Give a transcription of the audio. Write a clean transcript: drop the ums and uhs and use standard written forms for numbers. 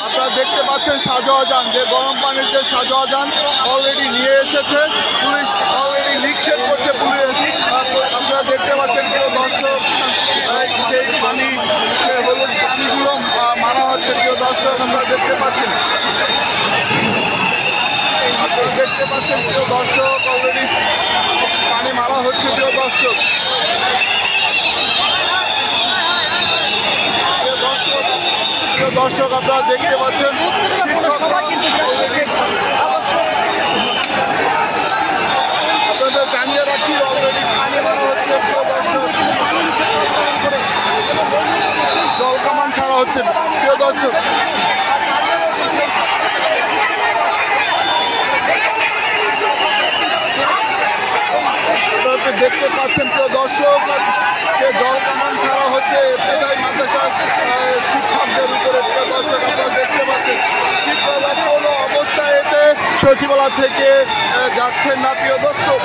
আপনারা দেখতে পাচ্ছেন শাহজাহান, যে গরম পানির যে শাহজাহান অলরেডি নিয়ে এসেছে পুলিশ, অলরেডি নিক্ষেপ করছে পুলিশ। আপনারা দেখতে পাচ্ছেন প্রিয় দর্শক, সেই পানি, হলুদ পানিগুলো মারা হচ্ছে প্রিয় দর্শক। আপনারা দেখতে পাচ্ছেন প্রিয় দর্শক, অলরেডি পানি মারা হচ্ছে প্রিয় দর্শক। দর্শক আপনারা দেখতে পাচ্ছেন আপনাদের জানিয়ে রাখি অলরেডি পানি মারা হচ্ছে প্রিয় দর্শক, জল কামান ছাড়া হচ্ছে প্রিয় দর্শক। দেখতে পাচ্ছেন প্রিয় দর্শক, যে জল কামান ছাড়া হচ্ছে পেটাই মাদ্রাসার শিক্ষকদের উপরে প্রিয় দর্শক। আপনারা দেখতে পাচ্ছেন শিক্ষকরা কোনো অবস্থায় এতে সচিবালয় থেকে যাচ্ছেন না প্রিয় দর্শক।